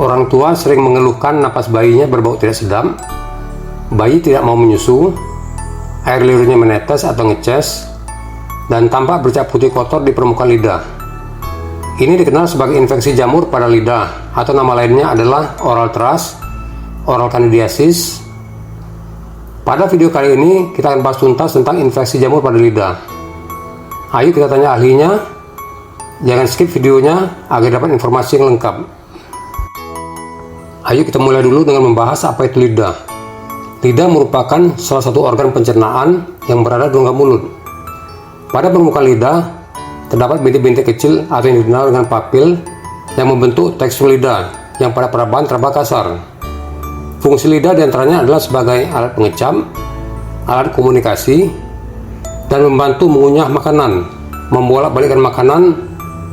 Orang tua sering mengeluhkan napas bayinya berbau tidak sedap, bayi tidak mau menyusu, air liurnya menetes atau ngeces, dan tampak bercak putih kotor di permukaan lidah. Ini dikenal sebagai infeksi jamur pada lidah, atau nama lainnya adalah oral thrush, oral candidiasis. Pada video kali ini kita akan bahas tuntas tentang infeksi jamur pada lidah. Ayo kita tanya ahlinya. Jangan skip videonya agar dapat informasi yang lengkap. Ayo kita mulai dulu dengan membahas apa itu lidah. Lidah merupakan salah satu organ pencernaan yang berada di rongga mulut. Pada permukaan lidah terdapat bintik-bintik kecil atau yang dikenal dengan papil yang membentuk tekstur lidah yang pada perabaan terbaik kasar. Fungsi lidah diantaranya adalah sebagai alat pengecap, alat komunikasi, dan membantu mengunyah makanan, membolak-balikkan makanan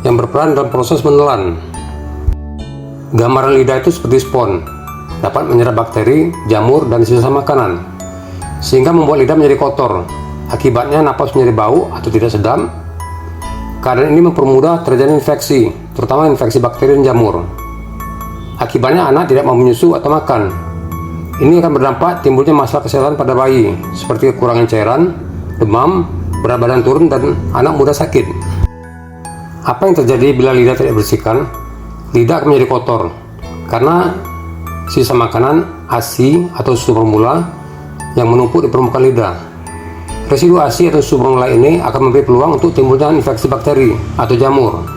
yang berperan dalam proses menelan. Gambaran lidah itu seperti spons, dapat menyerap bakteri, jamur, dan sisa makanan, sehingga membuat lidah menjadi kotor. Akibatnya napas menjadi bau atau tidak sedap. Keadaan ini mempermudah terjadi infeksi, terutama infeksi bakteri dan jamur. Akibatnya anak tidak mau menyusu atau makan. Ini akan berdampak timbulnya masalah kesehatan pada bayi, seperti kekurangan cairan, demam, berat badan turun, dan anak mudah sakit. Apa yang terjadi bila lidah tidak dibersihkan? Lidah akan menjadi kotor karena sisa makanan, ASI atau susu formula yang menumpuk di permukaan lidah. Residu ASI atau susu formula ini akan memberi peluang untuk timbulnya infeksi bakteri atau jamur.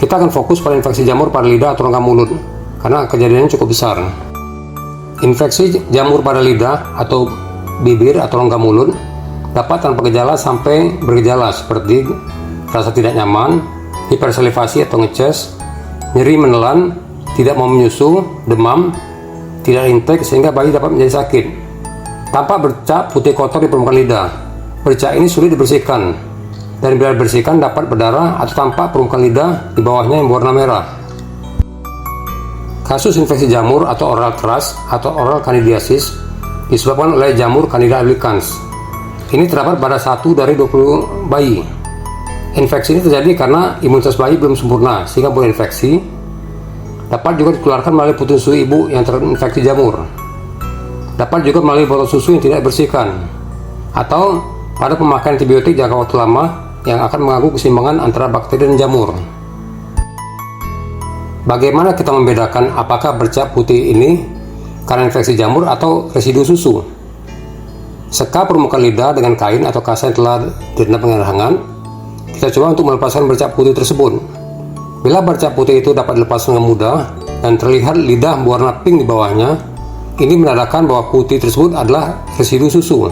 Kita akan fokus pada infeksi jamur pada lidah atau rongga mulut karena kejadiannya cukup besar. Infeksi jamur pada lidah atau bibir atau rongga mulut dapat tanpa gejala sampai bergejala seperti rasa tidak nyaman, hipersalivasi atau ngeces, nyeri menelan, tidak mau menyusu, demam, tidak intake sehingga bayi dapat menjadi sakit. Tampak bercak putih kotor di permukaan lidah. Bercak ini sulit dibersihkan, dan bila dibersihkan dapat berdarah atau tampak permukaan lidah di bawahnya yang berwarna merah. Kasus infeksi jamur atau oral thrush atau oral candidiasis disebabkan oleh jamur Candida albicans. Ini terdapat pada 1 dari 20 bayi. Infeksi ini terjadi karena imunitas bayi belum sempurna sehingga boleh infeksi. Dapat juga ditularkan melalui putih susu ibu yang terinfeksi jamur. Dapat juga melalui botol susu yang tidak dibersihkan, atau pada pemakaian antibiotik jangka waktu lama yang akan mengganggu keseimbangan antara bakteri dan jamur. Bagaimana kita membedakan apakah bercak putih ini karena infeksi jamur atau residu susu? Seka permukaan lidah dengan kain atau kasa yang telah direndam dengan hangat. Kita coba untuk melepaskan bercak putih tersebut. Bila bercak putih itu dapat dilepaskan dengan mudah dan terlihat lidah berwarna pink di bawahnya, ini menandakan bahwa putih tersebut adalah residu susu.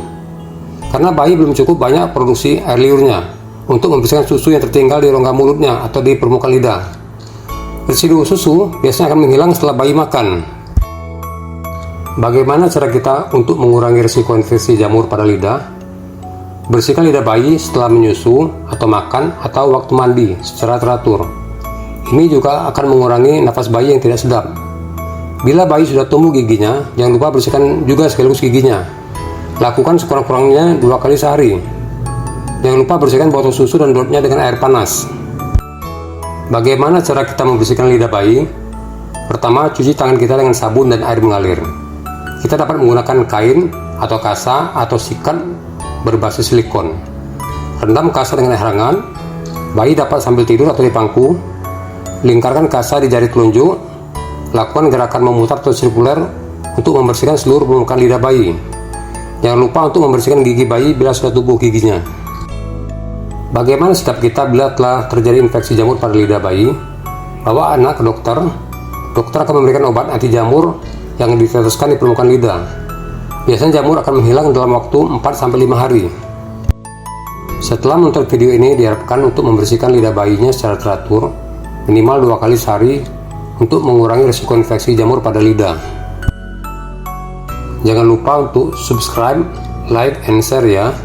Karena bayi belum cukup banyak produksi air liurnya untuk membersihkan susu yang tertinggal di rongga mulutnya atau di permukaan lidah. Residu susu biasanya akan menghilang setelah bayi makan. Bagaimana cara kita untuk mengurangi risiko infeksi jamur pada lidah? Bersihkan lidah bayi setelah menyusu atau makan atau waktu mandi secara teratur. Ini juga akan mengurangi nafas bayi yang tidak sedap. Bila bayi sudah tumbuh giginya, jangan lupa bersihkan juga sekaligus giginya. Lakukan sekurang-kurangnya 2 kali sehari. Jangan lupa bersihkan botol susu dan dotnya dengan air panas. Bagaimana cara kita membersihkan lidah bayi? Pertama, cuci tangan kita dengan sabun dan air mengalir. Kita dapat menggunakan kain atau kasa atau sikat berbasis silikon. Rendam kasa dengan air hangat. Bayi dapat sambil tidur atau di pangku. Lingkarkan kasa di jari telunjuk. Lakukan gerakan memutar atau sirkuler untuk membersihkan seluruh permukaan lidah bayi. Jangan lupa untuk membersihkan gigi bayi bila sudah tumbuh giginya. Bagaimana sikap kita bila telah terjadi infeksi jamur pada lidah bayi? Bawa anak ke dokter. Dokter akan memberikan obat anti jamur yang diteteskan di permukaan lidah. Biasanya jamur akan menghilang dalam waktu 4-5 hari. Setelah menonton video ini, diharapkan untuk membersihkan lidah bayinya secara teratur, minimal 2 kali sehari untuk mengurangi risiko infeksi jamur pada lidah. Jangan lupa untuk subscribe, like, and share ya.